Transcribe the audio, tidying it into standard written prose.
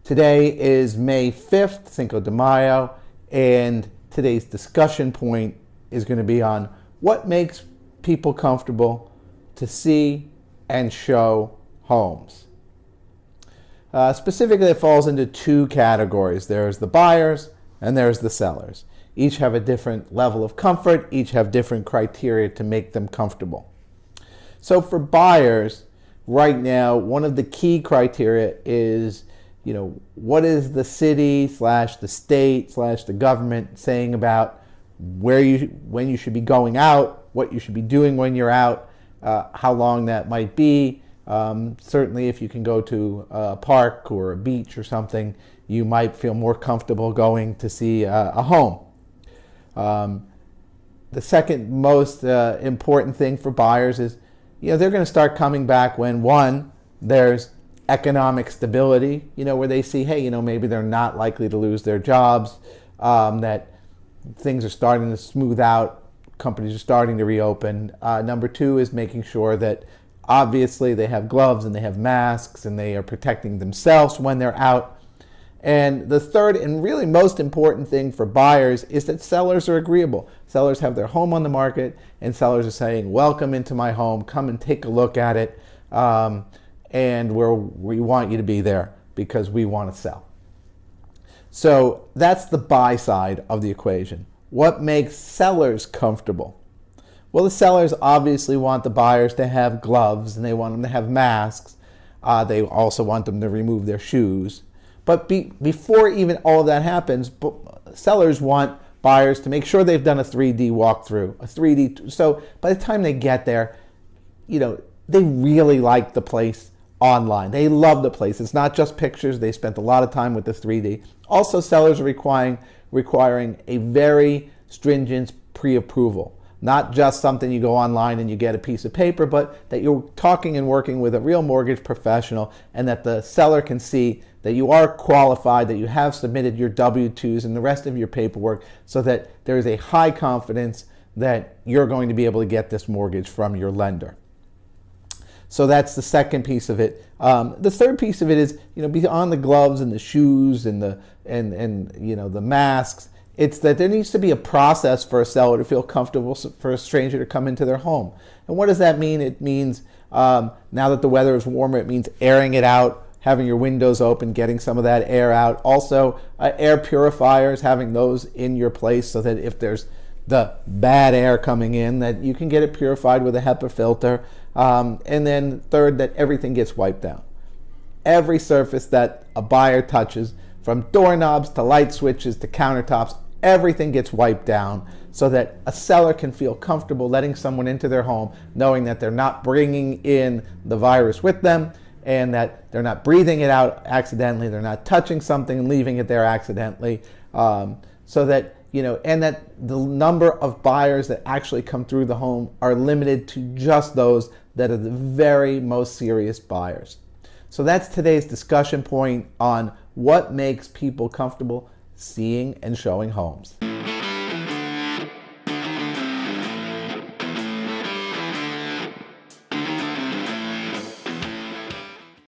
Today is May 5th, Cinco de Mayo, and today's discussion point is going to be on what makes people comfortable to see and show homes. Specifically, it falls into two categories. There's the buyers and there's the sellers. Each have a different level of comfort, each have different criteria to make them comfortable. So for buyers, right now, one of the key criteria is, what is the city / the state / the government saying about when you should be going out, what you should be doing when you're out, how long that might be. Certainly if you can go to a park or a beach or something, you might feel more comfortable going to see a home. The second most important thing for buyers is, they're going to start coming back when, one, there's economic stability, where they see, hey, maybe they're not likely to lose their jobs, that things are starting to smooth out, companies are starting to reopen. Number two is making sure that obviously they have gloves and they have masks and they are protecting themselves when they're out. And the third and really most important thing for buyers is that sellers are agreeable. Sellers have their home on the market and sellers are saying, welcome into my home, come and take a look at it, and we want you to be there because we want to sell. So that's the buy side of the equation. What makes sellers comfortable? Well, the sellers obviously want the buyers to have gloves and they want them to have masks. They also want them to remove their shoes. But before even all of that happens, sellers want buyers to make sure they've done a 3D walkthrough, so by the time they get there, they really like the place online. They love the place. It's not just pictures. They spent a lot of time with the 3D. Also, sellers are requiring a very stringent pre-approval. Not just something you go online and you get a piece of paper, but that you're talking and working with a real mortgage professional and that the seller can see that you are qualified, that you have submitted your W-2s and the rest of your paperwork so that there is a high confidence that you're going to be able to get this mortgage from your lender. So that's the second piece of it. The third piece of it is, beyond the gloves and the shoes and the masks, it's that there needs to be a process for a seller to feel comfortable for a stranger to come into their home. And what does that mean? It means now that the weather is warmer, it means airing it out, having your windows open, getting some of that air out. Also, air purifiers, having those in your place so that if there's the bad air coming in, that you can get it purified with a HEPA filter. And then third, that everything gets wiped out. Every surface that a buyer touches, from doorknobs to light switches to countertops, everything gets wiped down so that a seller can feel comfortable letting someone into their home knowing that they're not bringing in the virus with them and that they're not breathing it out accidentally, they're not touching something and leaving it there accidentally, so that, and that the number of buyers that actually come through the home are limited to just those that are the very most serious buyers. So that's today's discussion point on what makes people comfortable seeing and showing homes.